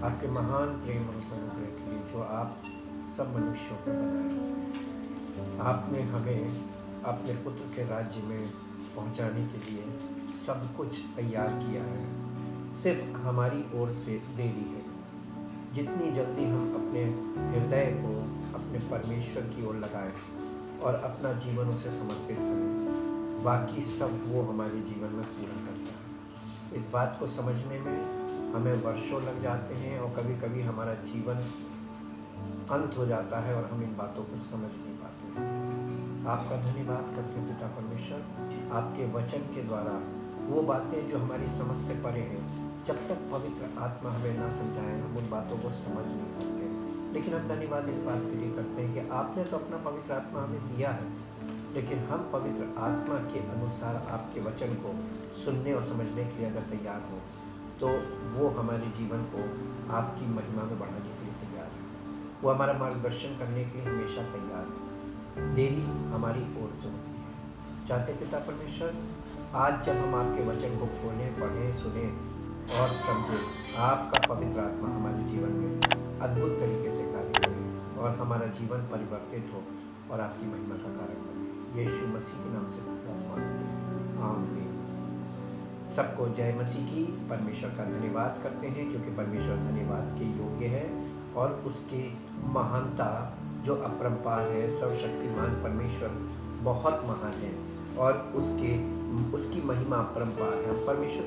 आपके महान प्रेम और अनुग्रह के लिए जो आप सब मनुष्यों को बनाए। आपने हमें अपने पुत्र के राज्य में पहुंचाने के लिए सब कुछ तैयार किया है, सिर्फ हमारी ओर से देरी है। जितनी जल्दी हम अपने हृदय को अपने परमेश्वर की ओर लगाएं और अपना जीवन उसे समर्पित करें, बाकी सब वो हमारे जीवन में पूरा करता है। इस बात को समझने में हमें वर्षों लग जाते हैं और कभी कभी हमारा जीवन अंत हो जाता है और हम इन बातों को समझ नहीं पाते। आपका धन्यवाद करते हैं पिता परमेश्वर, आपके वचन के द्वारा वो बातें जो हमारी समझ से परे हैं, जब तक पवित्र आत्मा हमें ना समझाए हम उन बातों को समझ नहीं सकते। लेकिन हम धन्यवाद इस बात के लिए करते हैं कि आपने तो अपना पवित्र आत्मा हमें दिया है, लेकिन हम पवित्र आत्मा के अनुसार आपके वचन को सुनने और समझने के लिए अगर तैयार हो तो वो हमारे जीवन को आपकी महिमा में बढ़ाने के लिए तैयार है। वो हमारा मार्गदर्शन करने के लिए हमेशा तैयार है। देरी हमारी ओर से होती है। चाहते पिता परमेश्वर, आज जब हम आपके वचन को खोलें, पढ़ें, सुने और समझें, आपका पवित्र आत्मा हमारे जीवन में अद्भुत तरीके से कार्य करे और हमारा जीवन परिवर्तित हो और आपकी महिमा का कारण बने। यीशु मसीह के नाम से आमीन। सबको जय मसीह की। परमेश्वर का धन्यवाद करते हैं क्योंकि परमेश्वर धन्यवाद के योग्य है और उसकी महानता जो अपरंपार है, सर्वशक्तिमान परमेश्वर बहुत महान है और उसकी महिमा अपरंपार है। हम परमेश्वर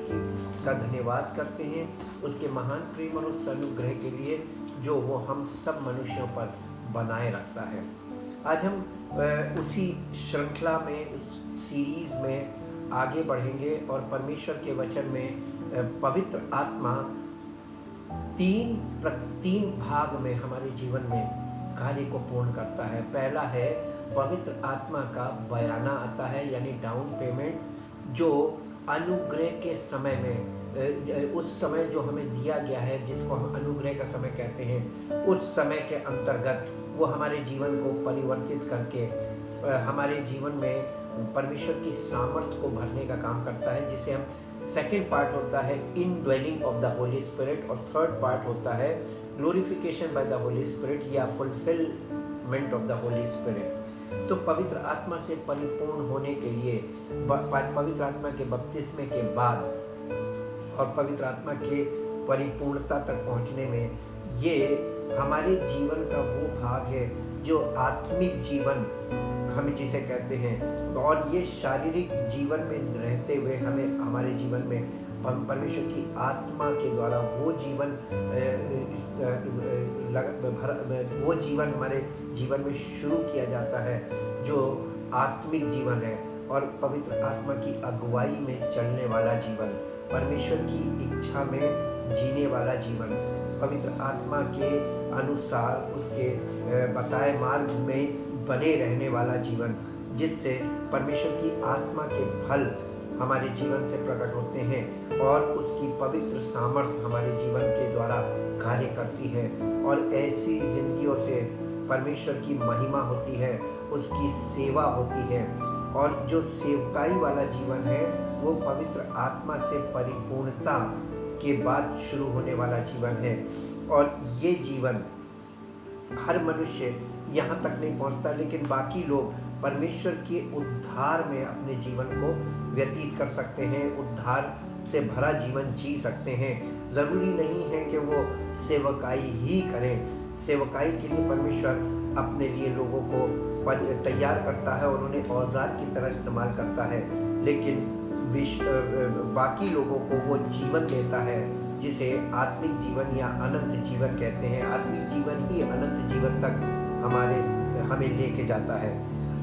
का धन्यवाद करते हैं उसके महान प्रेम और उस अनुग्रह के लिए जो वो हम सब मनुष्यों पर बनाए रखता है। आज हम उसी श्रृंखला में, उस सीरीज में आगे बढ़ेंगे और परमेश्वर के वचन में पवित्र आत्मा तीन भाग में हमारे जीवन में कार्य को पूर्ण करता है। पहला है पवित्र आत्मा का बयाना आता है, यानी डाउन पेमेंट, जो अनुग्रह के समय में, उस समय जो हमें दिया गया है जिसको हम अनुग्रह का समय कहते हैं, उस समय के अंतर्गत वो हमारे जीवन को परिवर्तित करके हमारे जीवन में परमेश्वर की सामर्थ्य को भरने का काम करता है, जिसे हम सेकेंड पार्ट होता है indwelling of the Holy Spirit और थर्ड पार्ट होता है glorification by the Holy Spirit या fulfilment of the Holy Spirit. तो पवित्र आत्मा से परिपूर्ण होने के लिए, पवित्र आत्मा के बपतिस्मे के बाद और पवित्र आत्मा के परिपूर्णता तक पहुंचने में, ये हमारे जीवन का वो भाग है जो आत्मिक जीवन हम जिसे कहते हैं, और ये शारीरिक जीवन में रहते हुए हमें हमारे जीवन में परमेश्वर की आत्मा के द्वारा वो जीवन हमारे जीवन में शुरू किया जाता है जो आत्मिक जीवन है। और पवित्र आत्मा की अगुवाई में चलने वाला जीवन, परमेश्वर की इच्छा में जीने वाला जीवन, पवित्र आत्मा के अनुसार उसके बताए मार्ग में बने रहने वाला जीवन, जिससे परमेश्वर की आत्मा के फल हमारे जीवन से प्रकट होते हैं और उसकी पवित्र सामर्थ्य हमारे जीवन के द्वारा कार्य करती है और ऐसी जिंदगियों से परमेश्वर की महिमा होती है, उसकी सेवा होती है। और जो सेवकाई वाला जीवन है वो पवित्र आत्मा से परिपूर्णता के बाद शुरू होने वाला जीवन है। और ये जीवन हर मनुष्य यहाँ तक नहीं पहुँचता, लेकिन बाकी लोग परमेश्वर के उद्धार में अपने जीवन को व्यतीत कर सकते हैं, उद्धार से भरा जीवन जी सकते हैं। ज़रूरी नहीं है कि वो सेवकाई ही करें। सेवकाई के लिए परमेश्वर अपने लिए लोगों को तैयार करता है और उन्हें औजार की तरह इस्तेमाल करता है, लेकिन बाकी लोगों को वो जीवन देता है जिसे आत्मिक जीवन या अनंत जीवन कहते हैं। आत्मिक जीवन ही अनंत जीवन तक हमें लेके जाता है।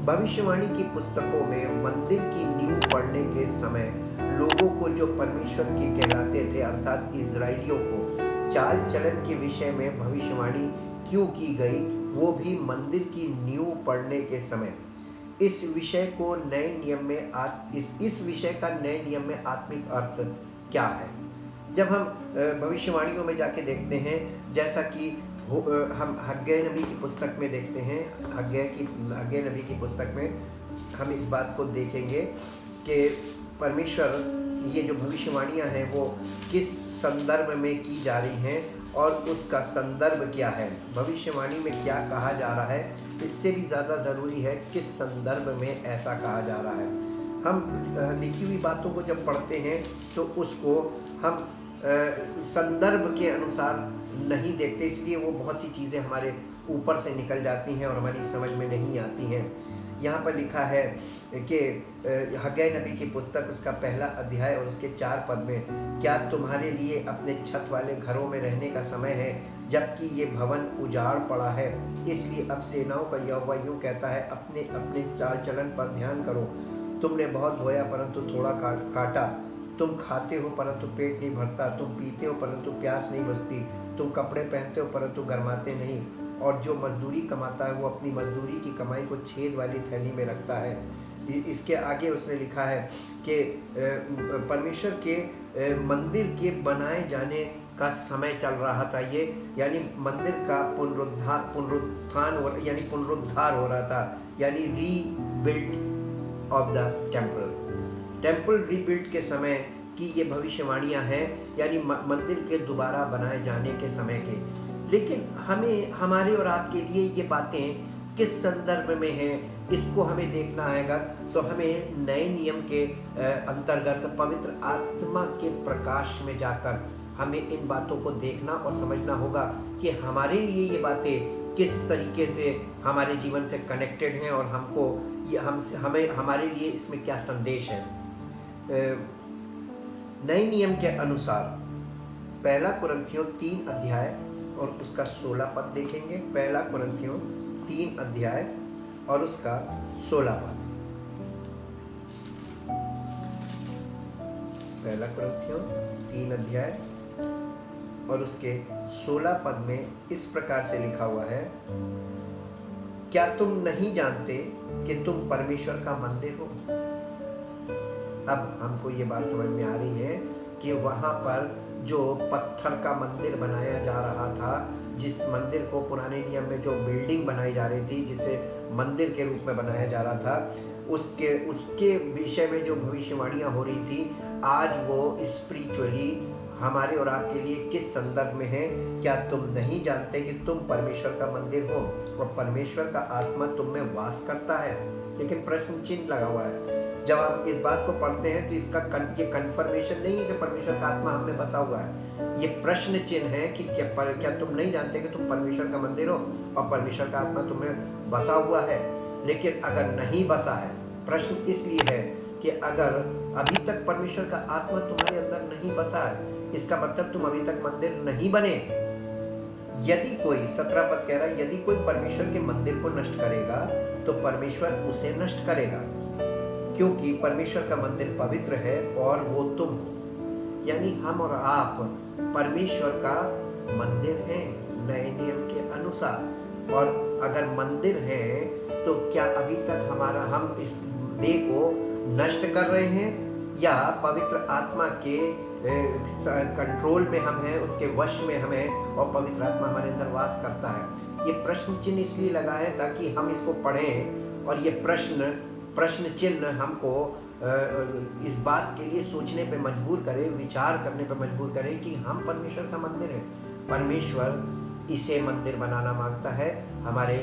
भविष्यवाणी की पुस्तकों में मंदिर की नींव पढ़ने के समय लोगों को जो परमेश्वर के कहलाते थे, अर्थात इजराइलियों को चाल चलन के विषय में भविष्यवाणी क्यों की गई, वो भी मंदिर की नींव पढ़ने के समय। इस विषय को नए नियम में इस विषय का नए नियम में आत्मिक अर्थ क्या है? जब हम भविष्यवाणियों में जाके देखते हैं, जैसा कि हम हग्गै नबी की पुस्तक में देखते हैं, हग्गै नबी की पुस्तक में हम इस बात को देखेंगे कि परमेश्वर ये जो भविष्यवाणियाँ हैं वो किस संदर्भ में की जा रही हैं और उसका संदर्भ क्या है, भविष्यवाणी में क्या कहा जा रहा है, इससे भी ज़्यादा ज़रूरी है किस संदर्भ में ऐसा कहा जा रहा है। हम लिखी हुई बातों को जब पढ़ते हैं तो उसको हम संदर्भ के अनुसार नहीं देखते, इसलिए वो बहुत सी चीज़ें हमारे ऊपर से निकल जाती हैं और हमारी समझ में नहीं आती हैं। यहाँ पर लिखा है कि हग्गाई नबी की पुस्तक उसका 1 अध्याय और उसके 4 पद में, क्या तुम्हारे लिए अपने छत वाले घरों में रहने का समय है जबकि ये भवन उजाड़ पड़ा है। इसलिए अब सेनाओं का यहोवा यूँ कहता है, अपने अपने चाल चलन पर ध्यान करो। तुमने बहुत बोया परंतु थोड़ा काटा, तुम खाते हो परंतु पेट नहीं भरता, तुम पीते हो परंतु प्यास नहीं बुझती, तुम कपड़े पहनते हो परंतु गरमाते नहीं, और जो मजदूरी कमाता है वो अपनी मजदूरी की कमाई को छेद वाली थैली में रखता है। इसके आगे उसने लिखा है कि परमेश्वर के मंदिर के बनाए जाने का समय चल रहा था, ये यानी मंदिर का पुनरुत्थान यानी पुनरुद्धार हो रहा था, यानी rebuild of the temple rebuild के समय की ये भविष्यवाणियाँ हैं, यानी मंदिर के दोबारा बनाए जाने के समय के। लेकिन हमें, हमारे और आपके लिए ये बातें किस संदर्भ में हैं, इसको हमें देखना आएगा। तो हमें नए नियम के अंतर्गत पवित्र आत्मा के प्रकाश में जाकर हमें इन बातों को देखना और समझना होगा कि हमारे लिए ये बातें किस तरीके से हमारे जीवन से कनेक्टेड हैं और हमको हमें हमारे लिए इसमें क्या संदेश है। नए नियम के अनुसार 1 कुरिन्थियों 3 अध्याय और उसका 16 पद देखेंगे। 1 कुरिन्थियों 3 अध्याय और उसका 16 पद। 1 कुरिन्थियों 3 अध्याय और उसके 16 पद में इस प्रकार से लिखा हुआ है, क्या तुम नहीं जानते कि तुम परमेश्वर का मंदिर हो। अब हमको ये बात समझ में आ रही है कि वहाँ पर जो पत्थर का मंदिर बनाया जा रहा था, जिस मंदिर को पुराने नियम में जो बिल्डिंग बनाई जा रही थी, जिसे मंदिर के रूप में बनाया जा रहा था, उसके विषय में जो भविष्यवाणियाँ हो रही थी, आज वो स्पिरिचुअली हमारे और आपके लिए किस संदर्भ में है। क्या तुम नहीं जानते कि तुम परमेश्वर का मंदिर हो और परमेश्वर का आत्मा तुम में वास करता है। लेकिन प्रश्न चिन्ह लगा हुआ है। जब हम इस बात को पढ़ते हैं तो इसका ये कंफर्मेशन नहीं है कि परमेश्वर का आत्मा हम में बसा हुआ है। ये प्रश्न चिन्ह है कि क्या तुम नहीं जानते कि तुम परमेश्वर का मंदिर हो और परमेश्वर का आत्मा तुम में बसा हुआ है। लेकिन अगर नहीं बसा है, प्रश्न इसलिए है कि अगर अभी तक परमेश्वर का आत्मा तुम्हारे अंदर नहीं बसा है, इसका मतलब तुम अभी तक मंदिर नहीं बने। यदि कोई 17 पद कह रहा है, यदि कोई परमेश्वर के मंदिर को नष्ट करेगा तो परमेश्वर उसे नष्ट करेगा, क्योंकि परमेश्वर का मंदिर पवित्र है और वो तुम हो। यानी हम और आप परमेश्वर का मंदिर हैं नए नियम के अनुसार। और अगर मंदिर है तो क्या अभी तक हम इस देह को नष्ट कर रहे हैं या पवित्र आत्मा के कंट्रोल में हम हैं, उसके वश में हम हैं और पवित्र आत्मा हमारे अंदर वास करता है। ये प्रश्न चिन्ह इसलिए लगा है ताकि हम इसको पढ़ें और ये प्रश्न चिन्ह हमको इस बात के लिए सोचने पे मजबूर करे, विचार करने पे मजबूर करे कि हम परमेश्वर का मंदिर है। परमेश्वर इसे मंदिर बनाना मांगता है। हमारे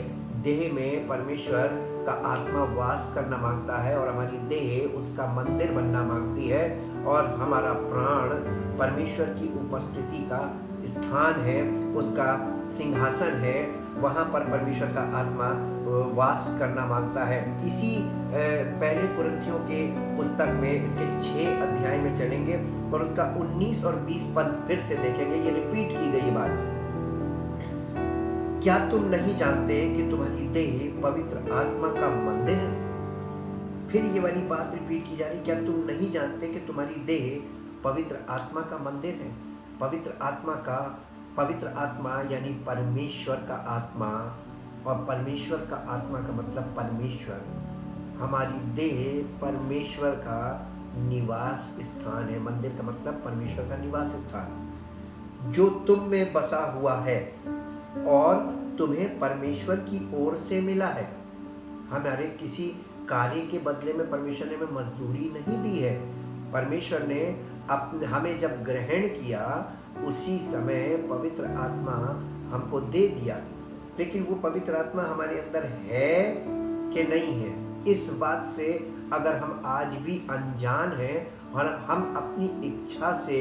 देह में परमेश्वर का आत्मा वास करना मांगता है और हमारी देह उसका मंदिर बनना मांगती है और हमारा प्राण परमेश्वर की उपस्थिति का स्थान है, उसका सिंहासन है, वहाँ पर परमेश्वर का आत्मा वास करना मांगता है। इसी 1 कुरिन्थियों के पुस्तक में इसके 6 अध्याय में चलेंगे और उसका 19 और 20 पद फिर से देखेंगे। ये रिपीट की गई बात, क्या तुम नहीं जानते कि तुम्हारी देह पवित्र आत्मा का मंदिर है। फिर ये वाली बात रिपीट की जा रही, क्या तुम नहीं जानते कि तुम्हारी देह पवित्र आत्मा का मंदिर है। पवित्र आत्मा यानी परमेश्वर का आत्मा, और परमेश्वर का आत्मा का मतलब परमेश्वर। हमारी देह परमेश्वर का निवास स्थान है। मंदिर का मतलब परमेश्वर का निवास स्थान जो तुम में बसा हुआ है और तुम्हें परमेश्वर की ओर से मिला है। हमारे किसी कार्य के बदले में परमेश्वर ने हमें मजदूरी नहीं दी है। परमेश्वर ने हमें जब ग्रहण किया उसी समय पवित्र आत्मा हमको दे दिया, लेकिन वो पवित्र आत्मा हमारे अंदर है कि नहीं है, इस बात से अगर हम आज भी अनजान हैं और हम अपनी इच्छा से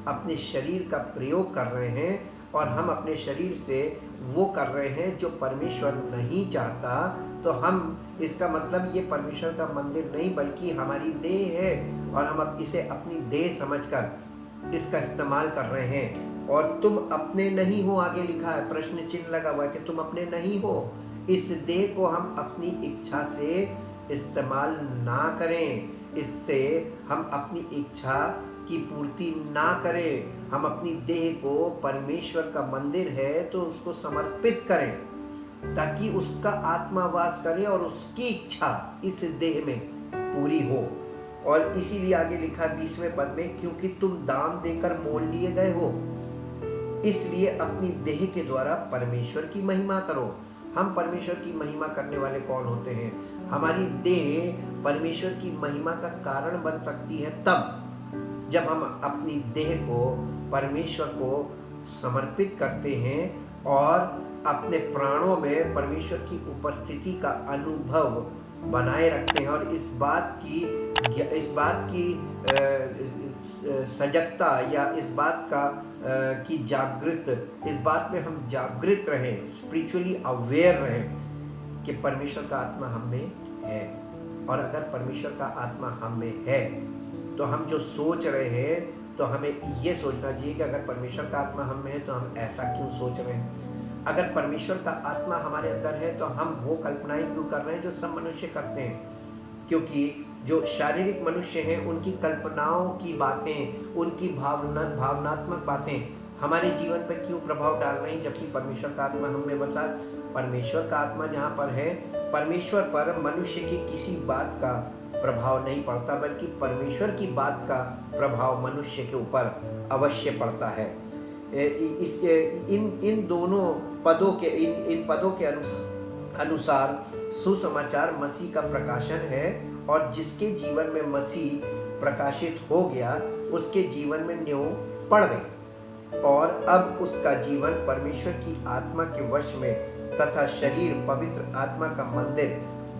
अपने शरीर का प्रयोग कर रहे हैं और हम अपने शरीर से वो कर रहे हैं जो परमेश्वर नहीं चाहता, तो हम, इसका मतलब ये परमेश्वर का मंदिर नहीं बल्कि हमारी देह है और हम अब इसे अपनी देह समझकर इसका इस्तेमाल कर रहे हैं। और तुम अपने नहीं हो, आगे लिखा है, प्रश्न चिन्ह लगा हुआ है कि तुम अपने नहीं हो। इस देह को हम अपनी इच्छा से इस्तेमाल ना करें, इससे हम अपनी इच्छा की पूर्ति ना करें। हम अपनी देह को परमेश्वर का मंदिर है तो उसको समर्पित करें ताकि उसका आत्मा वास करे और उसकी इच्छा इस देह में पूरी हो। और इसीलिए आगे लिखा 20वें पद में, क्योंकि तुम दाम देकर मोल लिए गए हो, इसलिए अपनी देह के द्वारा परमेश्वर की महिमा करो। हम परमेश्वर की महिमा करने वाले कौन होते हैं? हमारी देह परमेश्वर की महिमा का कारण बन सकती है तब जब हम अपनी देह को परमेश्वर को समर्पित करते हैं और अपने प्राणों में परमेश्वर की उपस्थिति का अनुभव बनाए रखते हैं और इस बात की सजगता या इस बात की इस बात में हम जागृत रहें, स्पिरिचुअली अवेयर रहें कि परमेश्वर का आत्मा हम में है। और अगर परमेश्वर का आत्मा हम में है तो हम जो सोच रहे हैं तो हमें ये सोचना चाहिए कि अगर परमेश्वर का आत्मा हम में है तो हम ऐसा क्यों सोच रहे हैं। अगर परमेश्वर का आत्मा हमारे अंदर है तो हम वो कल्पनाएं क्यों कर रहे हैं जो सब मनुष्य करते हैं, क्योंकि जो शारीरिक मनुष्य हैं उनकी कल्पनाओं की बातें, उनकी भावनात्मक बातें हमारे जीवन पर क्यों प्रभाव डाल रही हैं, जबकि परमेश्वर का आत्मा हम में बसा। परमेश्वर का आत्मा जहाँ पर है, परमेश्वर पर मनुष्य की किसी बात का प्रभाव नहीं पड़ता, बल्कि परमेश्वर की बात का प्रभाव मनुष्य के ऊपर अवश्य पड़ता है। इन दोनों पदों के इन पदों के अनुसार सुसमाचार मसीह का प्रकाशन है और जिसके जीवन में मसीह प्रकाशित हो गया उसके जीवन में नींव पड़ गई और अब उसका जीवन परमेश्वर की आत्मा के वश में तथा शरीर पवित्र आत्मा का मंदिर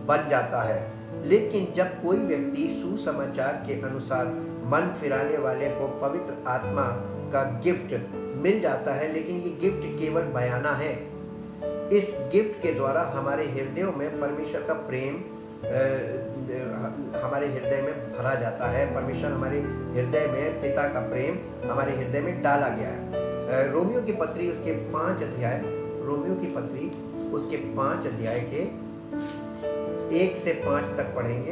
बन जाता है। लेकिन जब कोई व्यक्ति सुसमाचार के अनुसार मन फिराने वाले को पवित्र आत्मा का गिफ्ट मिल जाता है, लेकिन ये गिफ्ट केवल बयाना है। इस गिफ्ट के द्वारा हमारे हृदयों में परमेश्वर का प्रेम हमारे हृदय में भरा जाता है। परमेश्वर हमारे हृदय में पिता का प्रेम हमारे हृदय में डाला गया है। रोमियो की पत्री उसके 5 अध्याय, रोमियो की पत्री उसके 5 अध्याय के 1 से 5 तक पढ़ेंगे।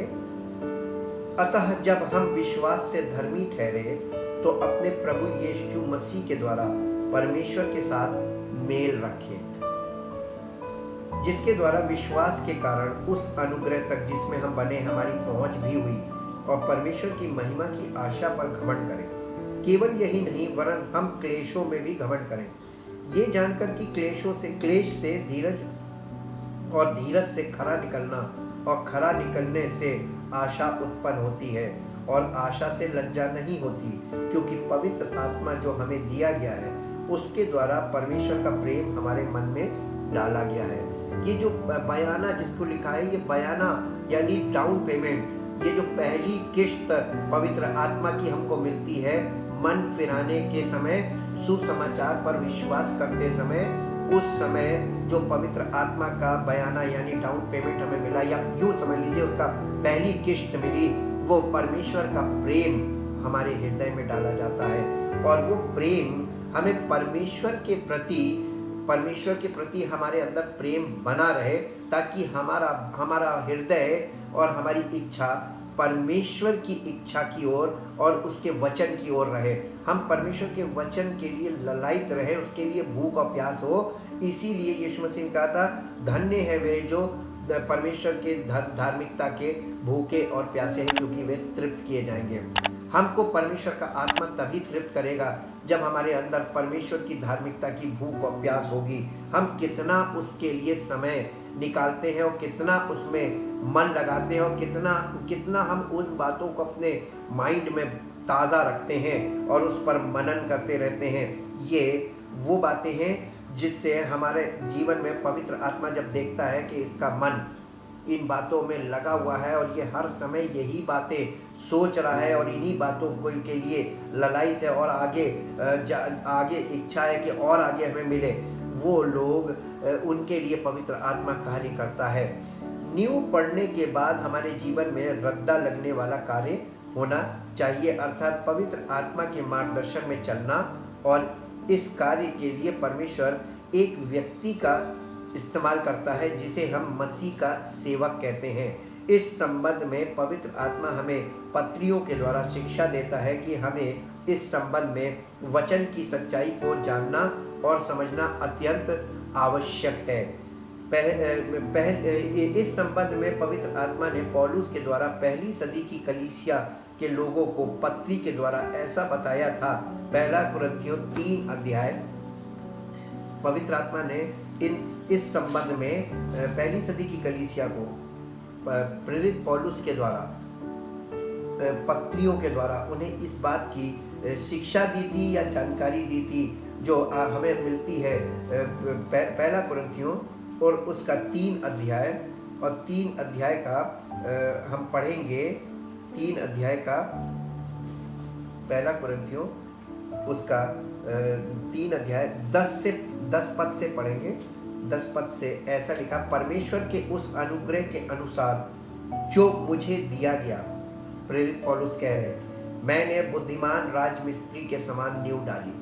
अतः जब हम विश्वास से धर्मी ठहरे तो अपने प्रभु यीशु मसीह के द्वारा परमेश्वर के साथ मेल रखें, जिसके द्वारा विश्वास के कारण उस अनुग्रह तक जिसमें हम बने हमारी पहुंच भी हुई और परमेश्वर की महिमा की आशा पर घमंड करें। केवल यही नहीं वरन हम क्लेशों में भी घमंड करें, ये जानकर कि क्लेश से धीरज और धीरज से खरा निकलना और खरा निकलने से आशा उत्पन्न होती है और आशा से लज्जा नहीं होती, क्योंकि पवित्र आत्मा जो हमें दिया गया है उसके द्वारा परमेश्वर का प्रेम हमारे मन में डाला गया है। ये जो बयाना जिसको लिखा है, ये बयाना यानी डाउन पेमेंट, ये जो पहली किश्त पवित्र आत्मा की हमको मिलती है मन फिराने के समय, सुसमाचार पर विश्वास करते समय, उस समय जो पवित्र आत्मा का बयाना यानी डाउन पेमेंट हमें मिला, या यूँ समझ लीजिए उसका पहली किश्त मिली, वो परमेश्वर का प्रेम हमारे हृदय में डाला जाता है और वो प्रेम हमें परमेश्वर के प्रति हमारे अंदर प्रेम बना रहे, ताकि हमारा हृदय और हमारी इच्छा परमेश्वर की इच्छा की ओर और उसके वचन की ओर रहे। हम परमेश्वर के वचन के लिए ललायित रहे, उसके लिए भूख और प्यास हो। इसीलिए यीशु मसीह ने कहा था, धन्य है वे जो परमेश्वर के धार्मिकता के भूखे और प्यासे हैं, क्योंकि वे तृप्त किए जाएंगे। हमको परमेश्वर का आत्मा तभी तृप्त करेगा जब हमारे अंदर परमेश्वर की धार्मिकता की भूख और प्यास होगी। हम कितना उसके लिए समय निकालते हैं और कितना उसमें मन लगाते हैं और कितना कितना हम उन बातों को अपने माइंड में ताज़ा रखते हैं और उस पर मनन करते रहते हैं। ये वो बातें हैं जिससे हमारे जीवन में पवित्र आत्मा जब देखता है कि इसका मन इन बातों में लगा हुआ है और ये हर समय यही बातें सोच रहा है और इन्हीं बातों को के लिए ललायित है और आगे इच्छा है कि और आगे हमें मिले, वो लोग उनके लिए पवित्र आत्मा कार्य करता है। नींव पढ़ने के बाद हमारे जीवन में रद्दा लगने वाला कार्य होना चाहिए, अर्थात पवित्र आत्मा के मार्गदर्शन में चलना। और इस कार्य के लिए परमेश्वर एक व्यक्ति का इस्तेमाल करता है जिसे हम मसीह का सेवक कहते हैं। इस संबंध में पवित्र आत्मा हमें पत्रियों के द्वारा शिक्षा देता है कि हमें इस संबंध में वचन की सच्चाई को जानना और समझना अत्यंत आवश्यक है। इस संबंध में पवित्र आत्मा ने पौलुस के द्वारा पहली सदी की कलीसिया के लोगों को पत्री के द्वारा ऐसा बताया था। पहला कुरिन्थियों 3 अध्याय। पवित्र आत्मा ने इस संबंध में पहली सदी की कलीसिया को प्रेरित पौलुस के द्वारा पत्रियों के द्वारा उन्हें इस बात की शिक्षा दी थी या जानकारी दी थी जो हमें मिलती है पहला कुरिन्थियों और उसका 3 अध्याय और 3 अध्याय का हम पढ़ेंगे। 3 अध्याय का पहला कुरिन्थियों उसका 3 अध्याय 10 पद से पढ़ेंगे। 10 पद से ऐसा लिखा, परमेश्वर के उस अनुग्रह के अनुसार जो मुझे दिया गया, प्रेरित पौलुस कह रहे हैं, मैंने बुद्धिमान राजमिस्त्री के समान नींव डाली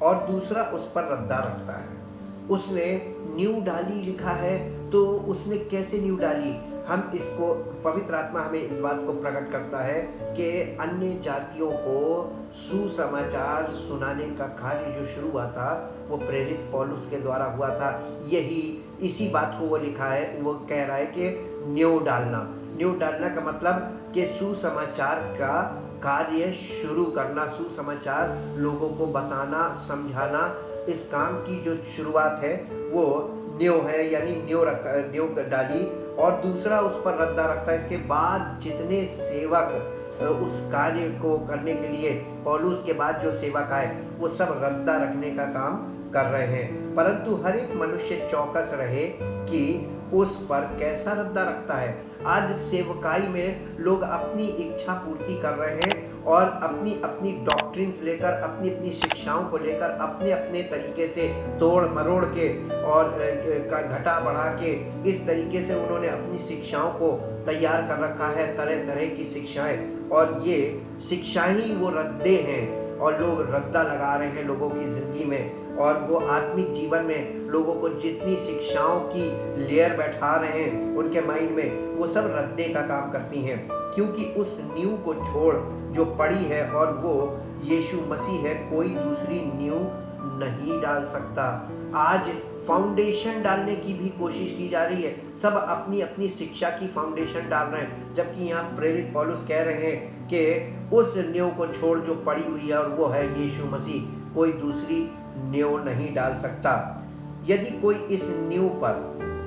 और दूसरा उस पर रद्दा रखता है। उसने नींव डाली लिखा है, तो उसने कैसे नींव डाली? हम इसको पवित्र आत्मा हमें इस बात को प्रकट करता है कि अन्य जातियों को सुसमाचार सुनाने का कार्य जो शुरू हुआ था वो प्रेरित पौलुस के द्वारा हुआ था। यही इसी बात को वो लिखा है, वो कह रहा है कि नींव डालना का मतलब कि सुसमाचार का कार्य शुरू करना, सुसमाचार लोगों को बताना, समझाना, इस काम की जो शुरुआत है वो नींव है, यानी नींव डाली और दूसरा उस पर रद्दा रखता है। इसके बाद जितने सेवक उस कार्य को करने के लिए पौलुस के बाद जो सेवक आए वो सब रद्दा रखने का काम कर रहे हैं, परंतु हर एक मनुष्य चौकस रहे कि उस पर कैसा रद्दा रखता है। आज सेवकाई में लोग अपनी इच्छा पूर्ति कर रहे हैं और अपनी अपनी डॉक्ट्रिन्स लेकर, अपनी अपनी शिक्षाओं को लेकर अपने अपने तरीके से तोड़ मरोड़ के और घटा बढ़ा के इस तरीके से उन्होंने अपनी शिक्षाओं को तैयार कर रखा है, तरह तरह की शिक्षाएं, और ये शिक्षाएं ही वो रद्दे हैं और लोग रद्दा लगा रहे हैं लोगों की ज़िंदगी में। और वो आत्मिक जीवन में लोगों को जितनी शिक्षाओं की लेयर बैठा रहे हैं उनके माइंड में, वो सब रद्दे का काम करती हैं, क्योंकि उस नींव को छोड़ जो पड़ी है और वो यीशु मसीह है, कोई दूसरी नींव नहीं डाल सकता। आज फाउंडेशन डालने की भी कोशिश की जा रही है, सब अपनी अपनी शिक्षा की फाउंडेशन डाल रहे हैं, जबकि यहाँ प्रेरित पौलुस कह रहे हैं कि उस नींव को छोड़ जो पड़ी हुई है और वो है यीशु मसीह, कोई दूसरी नींव नहीं डाल सकता। यदि कोई इस नींव पर,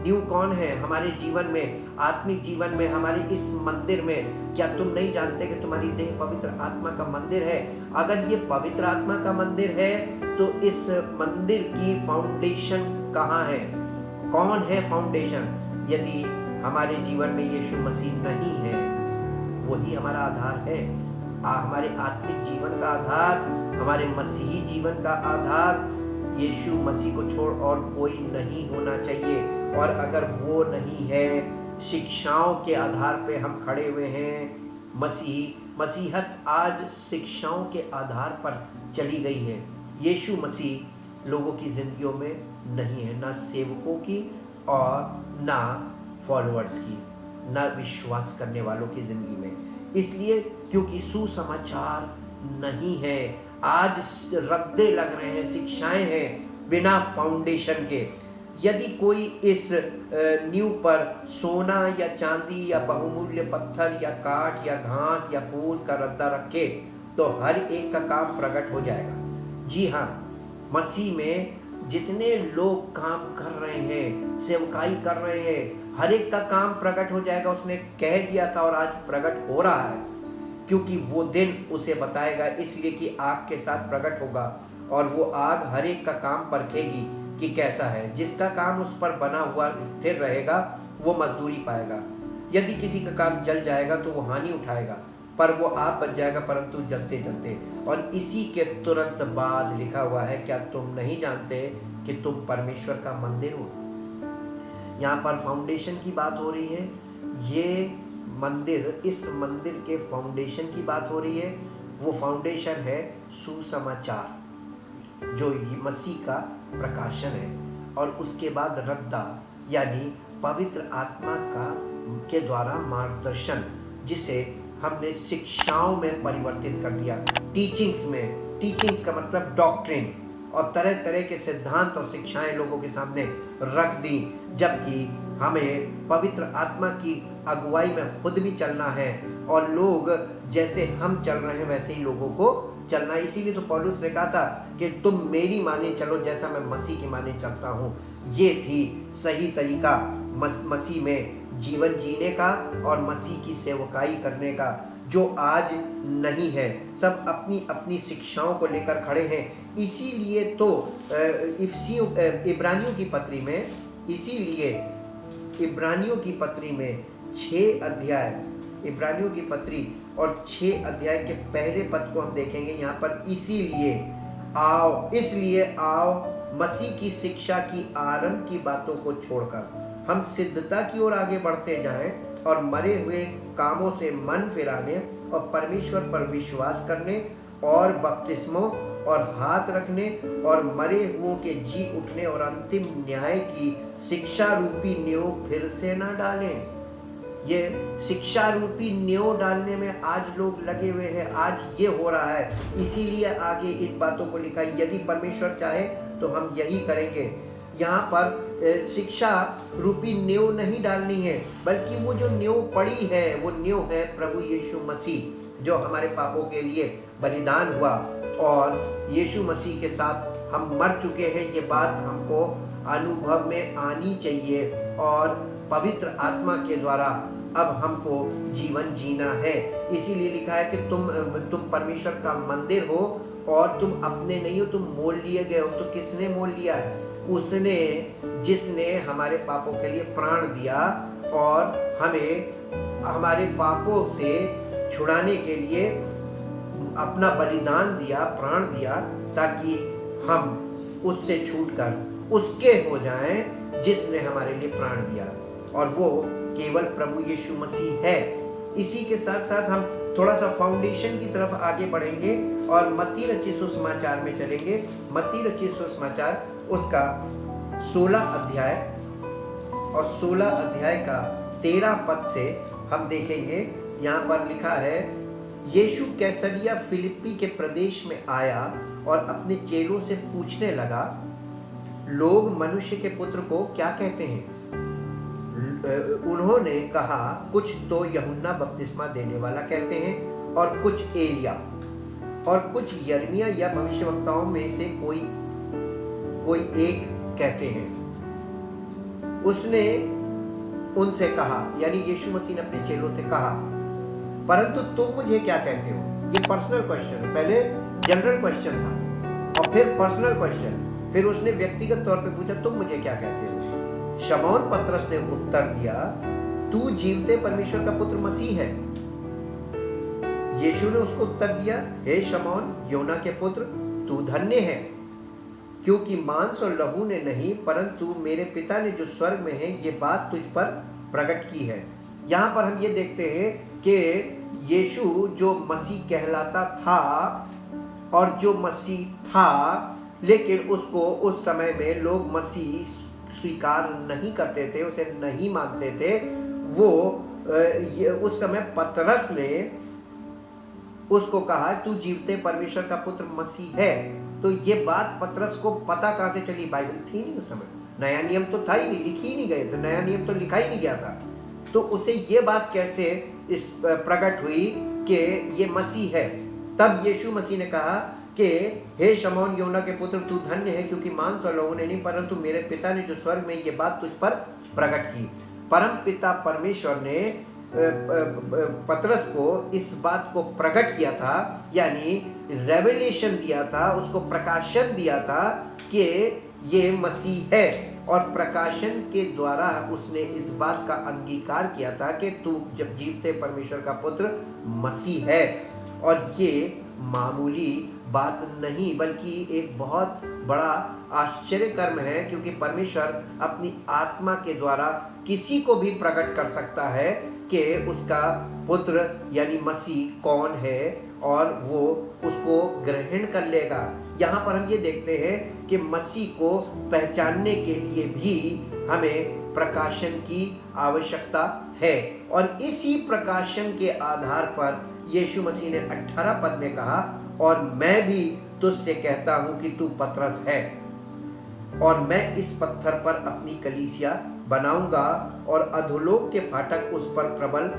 नींव कौन है? हमारे जीवन में, आत्मिक जीवन में, हमारे इस मंदिर में, क्या तुम नहीं जानते कि तुम्हारी देह पवित्र आत्मा का मंदिर है? अगर ये पवित्र आत्मा का मंदिर है तो इस मंदिर की फाउंडेशन कहाँ है? कौन है फाउंडेशन? यदि हमारे जीवन में यीशु मसीह नहीं है, वही हमारा आधार है। हमारे आत्मिक जीवन का आधार, हमारे मसीही जीवन का आधार यीशु मसीह को छोड़ और कोई नहीं होना चाहिए। और अगर वो नहीं है, शिक्षाओं के आधार पे हम खड़े हुए हैं, मसीहत आज शिक्षाओं के आधार पर चली गई है। यीशु मसीह लोगों की जिंदगियों में नहीं है, ना सेवकों की और ना फॉलोअर्स की, ना विश्वास करने वालों की जिंदगी में। इसलिए क्योंकि सुसमाचार नहीं है, आज रद्दे लग रहे हैं, शिक्षाएं हैं बिना फाउंडेशन के। यदि कोई इस नींव पर सोना या चांदी या बहुमूल्य पत्थर या काठ या घास या फूस का रद्दा रखे तो हर एक का काम प्रकट हो जाएगा। जी हाँ, मसीह में जितने लोग काम कर रहे हैं, सेवकाई कर रहे हैं, हर एक का काम प्रकट हो जाएगा। उसने कह दिया था और आज प्रकट हो रहा है, क्योंकि वो दिन उसे बताएगा, इसलिए कि आग के साथ प्रकट होगा और वो आग हर एक का काम परखेगी कि कैसा है। जिसका काम उस पर बना हुआ स्थिर रहेगा वो मजदूरी पाएगा। यदि किसी का काम जल जाएगा तो वो हानि उठाएगा, पर वो आप बच जाएगा परंतु जलते जलते। और इसी के तुरंत बाद लिखा हुआ है, क्या तुम नहीं जानते कि तुम परमेश्वर का मंदिर हो। यहाँ पर फाउंडेशन की बात हो रही है। ये मंदिर, इस मंदिर के फाउंडेशन की बात हो रही है। वो फाउंडेशन है सुसमाचार, जो मसीह का प्रकाशन है। और उसके बाद रद्दा, यानी पवित्र आत्मा के द्वारा मार्गदर्शन, जिसे हमने शिक्षाओं में परिवर्तित कर दिया, टीचिंग्स में। टीचिंग्स का मतलब डॉक्ट्रिन, और तरह तरह के सिद्धांत और शिक्षाएं लोगों के सामने रख दी, जबकि हमें पवित्र आत्मा की अगुवाई में खुद भी चलना है और लोग जैसे हम चल रहे हैं वैसे ही लोगों को चलना। इसीलिए तो पौलुस ने कहा था कि तुम मेरी माने चलो जैसा मैं मसीह की माने चलता हूँ। ये थी सही तरीका मसीह में जीवन जीने का और मसीह की सेवकाई करने का, जो आज नहीं है। सब अपनी अपनी शिक्षाओं को लेकर खड़े हैं। इसीलिए तो इब्रानियों की पत्री में, इसीलिए इब्रानियों की पत्री में 6 अध्याय, इब्रानियों की पत्री और 6 अध्याय के पहले पद को हम देखेंगे। यहाँ पर इसीलिए आओ, इसलिए आओ, मसीह की शिक्षा की आरंभ की बातों को छोड़कर हम सिद्धता की ओर आगे बढ़ते जाएं और मरे हुए कामों से मन फिराने और परमेश्वर पर विश्वास करने और बपतिस्मों और हाथ रखने और मरे हुओं के जी उठने और अंतिम न्याय की शिक्षा रूपी नींव फिर से न डालें। ये शिक्षा रूपी नींव डालने में आज लोग लगे हुए हैं। आज ये हो रहा है, इसीलिए आगे इन बातों को लिखा है। यदि परमेश्वर चाहे तो हम यही करेंगे। यहाँ पर शिक्षा रूपी नींव नहीं डालनी है, बल्कि वो जो नींव पड़ी है वो नींव है प्रभु यीशु मसीह, जो हमारे पापों के लिए बलिदान हुआ और यीशु मसीह के साथ हम मर चुके हैं। ये बात हमको अनुभव में आनी चाहिए और पवित्र आत्मा के द्वारा अब हमको जीवन जीना है। इसीलिए लिखा है कि तुम परमेश्वर का मंदिर हो और तुम अपने नहीं हो, तुम मोल लिए गए हो। तो किसने मोल लिया है? उसने, जिसने हमारे पापों के लिए प्राण दिया और हमें हमारे पापों से छुड़ाने के लिए अपना बलिदान दिया, प्राण दिया, ताकि हम उससे छूटकर उसके हो जाएं जिसने हमारे लिए प्राण दिया, और वो केवल प्रभु यीशु मसीह है। इसी के साथ साथ हम थोड़ा सा फाउंडेशन की तरफ आगे बढ़ेंगे और मत्ती रचित सुसमाचार में चलेंगे। मत्ती रचित सुसमाचार उसका 16 अध्याय और 16 अध्याय का 13 पद से हम देखेंगे। यहाँ पर लिखा है, यीशु कैसरिया फिलिप्पी के प्रदेश में आया और अपने चेलों से पूछने लगा, लोग मनुष्य के पुत्र को क्या कहते हैं? उन्होंने कहा, कुछ तो यूहन्ना बपतिस्मा देने वाला कहते हैं और कुछ एलिया और कुछ यिर्मयाह या भविष्यवक्ताओं में से कोई एक कहते हैं। उसने उनसे कहा, यानी यीशु मसीह ने अपने चेलों से कहा, परंतु तुम मुझे क्या कहते हो? ये पर्सनल क्वेश्चन है। पहले जनरल क्वेश्चन था और फिर पर्सनल क्वेश्चन, फिर उसने व्यक्तिगत तौर पे पूछा, तुम मुझे क्या कहते हो? शमौन पतरस ने उत्तर दिया, तू जीवते परमेश्वर का पुत्र मसीह है। यीशु ने उसको उत्तर दिया, हे शमौन, योना के पुत्र, तू धन्य है, क्योंकि मांस और लहू ने नहीं, परंतु मेरे पिता ने जो स्वर्ग में है ये बात तुझ पर प्रकट की है। यहाँ पर हम ये देखते हैं कि यीशु जो मसीह कहलाता था और जो मसीह था, लेकिन उसको उस समय में लोग मसीह स्वीकार नहीं करते थे, उसे नहीं मानते थे। वो उस समय पतरस ने उसको कहा, तू जीवते परमेश्वर का पुत्र मसीह है। तो ये बात पतरस को पता कहाँ से चली? बाइबल थी नहीं उस समय, नया नियम तो था ही नहीं, लिखी ही नहीं गए, तो नया नियम तो लिखा ही नहीं गया था। तो उसे ये बात कैसे प्रकट हुई कि ये मसीह है? तब यीशु मसीह ने कहा, कि हे शमौन योना के पुत्र, तू धन्य है, क्योंकि मांस और लोगों ने नहीं परंतु मेरे पिता ने जो स्वर्ग में ये बात तुझ पर प्रकट की। परम पिता परमेश्वर ने पतरस को इस बात को प्रकट किया था, यानी रेवलेशन दिया था, उसको प्रकाशन दिया था कि ये मसीह है। और प्रकाशन के द्वारा उसने इस बात का अंगीकार किया था कि तू जब जीवते परमेश्वर का पुत्र मसीह है। और ये मामूली बात नहीं बल्कि एक बहुत बड़ा आश्चर्य कर्म है, क्योंकि परमेश्वर अपनी आत्मा के द्वारा किसी को भी प्रकट कर सकता है कि उसका पुत्र यानी मसीह कौन है और वो उसको ग्रहण कर लेगा। यहाँ पर हम ये देखते हैं कि मसीह को पहचानने के लिए भी हमें प्रकाशन की आवश्यकता है। और इसी प्रकाशन के आधार पर यीशु मसीह ने 18 पद में कहा, और मैं भी तुझसे कहता हूं कि तू पतरस है, और मैं इस पत्थर पर अपनी कलीसिया बनाऊंगा और अधोलोक के फाटक उस पर प्रबल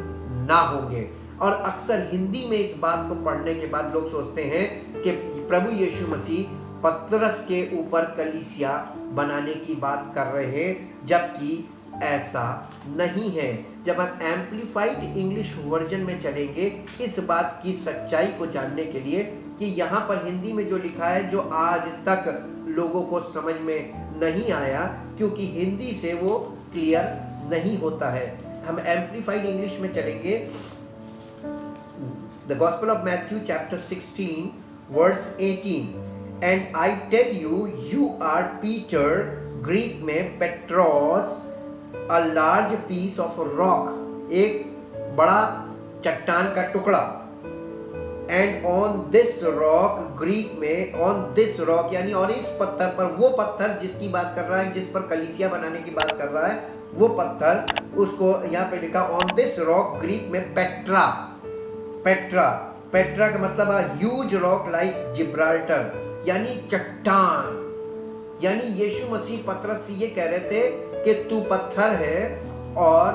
ना होंगे। और अक्सर हिंदी में इस बात को पढ़ने के बाद लोग सोचते हैं कि प्रभु यीशु मसीह पतरस के ऊपर कलीसिया बनाने की बात कर रहे हैं, जबकि ऐसा नहीं है। जब हम एम्प्लीफाइड इंग्लिश वर्जन में चलेंगे इस बात की सच्चाई को जानने के लिए कि यहाँ पर हिंदी में जो लिखा है, जो आज तक लोगों को समझ में नहीं आया, क्योंकि हिंदी से वो क्लियर नहीं होता है। हम एम्प्लीफाइड इंग्लिश में चलेंगे। The Gospel of Matthew chapter 16 verse 18, and I tell you, you are Peter, Greek में Petros, a large piece of rock, एक बड़ा चट्टान का टुकड़ा, and on this rock, Greek में on this rock यानी और इस पत्थर पर, वो पत्थर जिसकी बात कर रहा है, जिस पर कलीसिया बनाने की बात कर रहा है, वो पत्थर, उसको यहाँ पे लिखा on this rock, ग्रीक में पेट्रा। पेट्रा, पेट्रा का मतलब ह्यूज रॉक लाइक जिब्राल्टर, यानी चट्टान। यानी यीशु मसीह पतरस से ये कह रहे थे कि तू पत्थर है और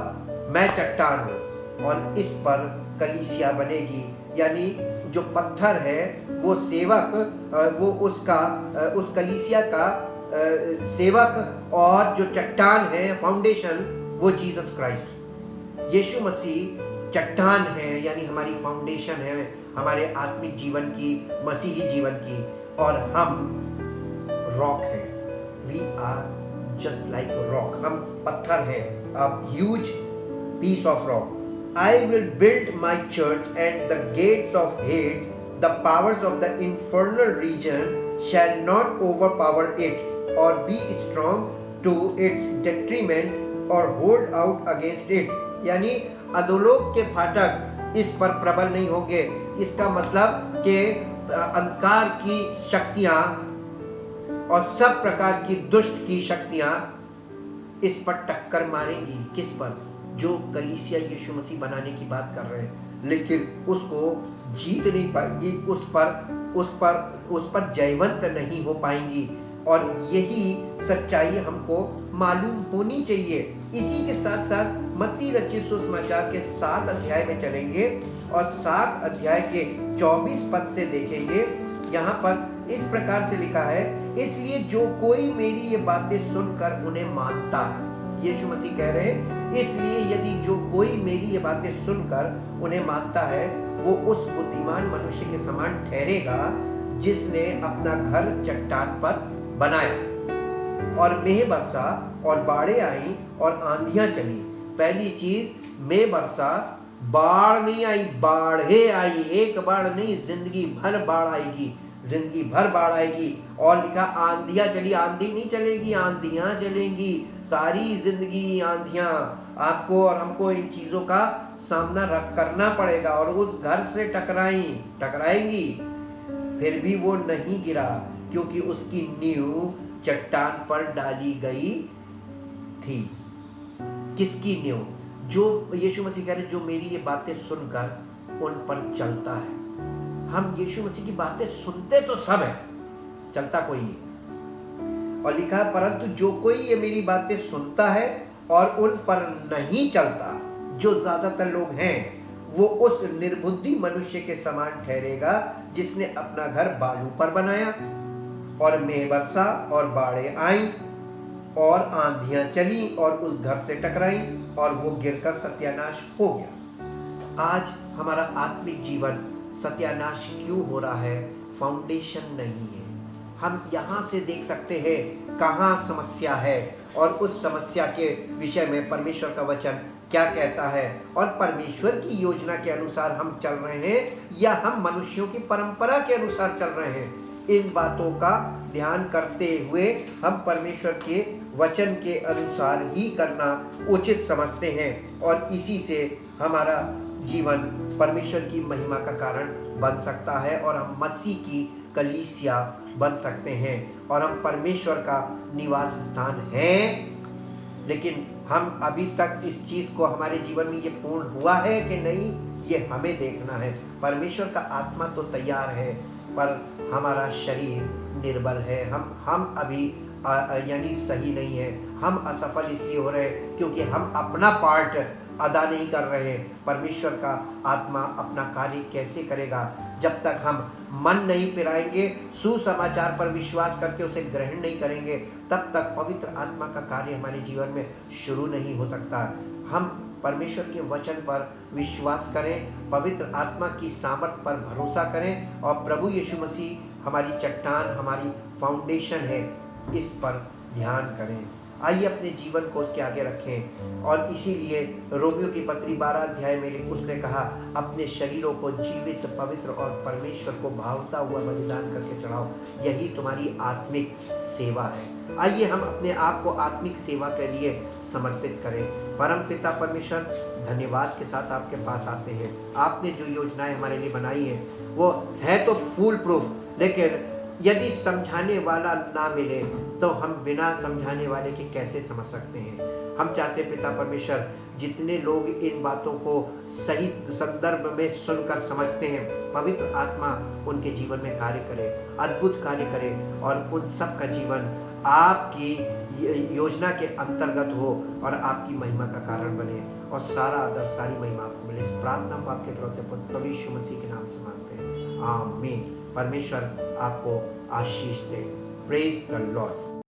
मैं चट्टान हूँ, और इस पर कलीसिया बनेगी। यानी जो पत्थर है वो सेवक, वो उसका उस कलीसिया का सेवक, और जो चट्टान है फाउंडेशन, वो जीसस क्राइस्ट यीशु मसीह चट्टान है, यानी हमारी फाउंडेशन है हमारे आत्मिक जीवन की, मसीही जीवन की, और हम रॉक है। We are just like rock, हम पत्थर है, a huge piece of rock. I will build my church and the gates of Hades, the powers of the infernal region shall not overpower it or be strong to its detriment or hold out against it. यानी अधोलोक के फाटक इस पर प्रबल नहीं होंगे। इसका मतलब कि अंधकार की शक्तियां और सब प्रकार की दुष्ट की शक्तियां इस पर टक्कर मारेंगी। किस पर? जो कलीसिया यीशु मसीह बनाने की बात कर रहे हैं, लेकिन उसको जीत नहीं पाएंगी, उस पर जयवंत नहीं हो पाएंगी। और यही सच्चाई हमको मालूम होनी चाहिए। इसी के साथ साथ मत्ती रचित सुसमाचार के 7 अध्याय में चलेंगे और 7 अध्याय के 24 पद से देखेंगे। यहाँ पर इस प्रकार से लिखा है, इसलिए जो कोई मेरी ये बातें सुनकर उन्हें मानता है, यीशु मसीह कह रहे हैं, इसलिए यदि जो कोई मेरी ये बातें सुनकर उन्हें मानता है, वो उस बुद्धिमान मनुष्य के समान ठहरेगा जिसने अपना घर चट्टान पर बनाया। और मेह बरसा और बाढ़ें आई और आंधियां चली। पहली चीज, मेह बरसा, बाढ़ नहीं आई, बाढ़ें आई। एक बाढ़ नहीं, जिंदगी भर बाढ़ आएगी, जिंदगी भर बाढ़ आएगी। और लिखा आंधियां चली, आंधी नहीं चलेगी, आंधियां चलेंगी। सारी जिंदगी आंधियां, आपको और हमको इन चीजों का सामना करना पड़ेगा। और उस घर से टकराएंगी, फिर भी वो नहीं गिरा, क्योंकि उसकी नींव चट्टान पर डाली गई थी। किसकी नींव? जो यीशु मसीह कह रहे, जो मेरी ये बातें सुनकर उन पर चलता है। हम यीशु मसीह की बातें सुनते तो सब है, चलता कोई नहीं। और लिखा है, परंतु जो कोई ये मेरी बातें सुनता है और उन पर नहीं चलता, जो ज्यादातर लोग हैं, वो उस निर्बुद्धि मनुष्य के समान ठहरेगा जिसने अपना घर बालू पर बनाया और मेघ बरसा और बाढ़ें आई और आंधियां चली और उस घर से टकराई और वो गिरकर सत्यानाश हो गया। आज हमारा आत्मिक जीवन सत्यानाश क्यों हो रहा है? फाउंडेशन नहीं है। हम यहाँ से देख सकते हैं कहाँ समस्या है और उस समस्या के विषय में परमेश्वर का वचन क्या कहता है और परमेश्वर की योजना के अनुसार हम चल रहे हैं या हम मनुष्यों की परंपरा के अनुसार चल रहे हैं। इन बातों का ध्यान करते हुए हम परमेश्वर के वचन के अनुसार ही करना उचित समझते हैं और इसी से हमारा जीवन परमेश्वर की महिमा का कारण बन सकता है और हम मसीह की कलीसिया बन सकते हैं और हम परमेश्वर का निवास स्थान हैं। लेकिन हम अभी तक इस चीज़ को हमारे जीवन में ये पूर्ण हुआ है कि नहीं, ये हमें देखना है। परमेश्वर का आत्मा तो तैयार है पर हमारा शरीर निर्बल है। हम अभी यानी सही नहीं है। हम असफल इसलिए हो रहे हैं क्योंकि हम अपना पार्ट अदा नहीं कर रहे हैं। परमेश्वर का आत्मा अपना कार्य कैसे करेगा? जब तक हम मन नहीं फिराएंगे, सुसमाचार पर विश्वास करके उसे ग्रहण नहीं करेंगे, तब तक पवित्र आत्मा का कार्य हमारे जीवन में शुरू नहीं हो सकता। हम परमेश्वर के वचन पर विश्वास करें, पवित्र आत्मा की सामर्थ पर भरोसा करें और प्रभु यीशु मसीह हमारी चट्टान, हमारी फाउंडेशन है, इस पर ध्यान करें। आइए अपने जीवन को उसके आगे रखें और इसीलिए रोमियो की पत्री 12 अध्याय में उसने कहा, अपने शरीरों को जीवित, पवित्र और परमेश्वर को भावता हुआ बलिदान करके चढ़ाओ, यही तुम्हारी आत्मिक सेवा है। आइए हम अपने आप को आत्मिक सेवा के लिए समर्पित करें। परम पिता परमेश्वर, धन्यवाद के साथ आपके पास आते हैं। आपने जो योजनाएं हमारे लिए बनाई है वो है तो फूल प्रूफ, लेकिन यदि समझाने वाला ना मिले तो हम बिना समझाने वाले के कैसे समझ सकते हैं। हम चाहते पिता परमेश्वर, जितने लोग इन बातों को सही संदर्भ में सुनकर समझते हैं, पवित्र आत्मा उनके जीवन में कार्य करे, अद्भुत कार्य करे और उन सब का जीवन आपकी योजना के अंतर्गत हो और आपकी महिमा का कारण बने और सारा आदर, सारी महिमा आपको मिले। इस प्रार्थना को आपके इकलौते पुत्र प्रभु यीशु मसीह के नाम से मांगते हैं, आमीन। परमेश्वर आपको आशीष दे। Praise the Lord.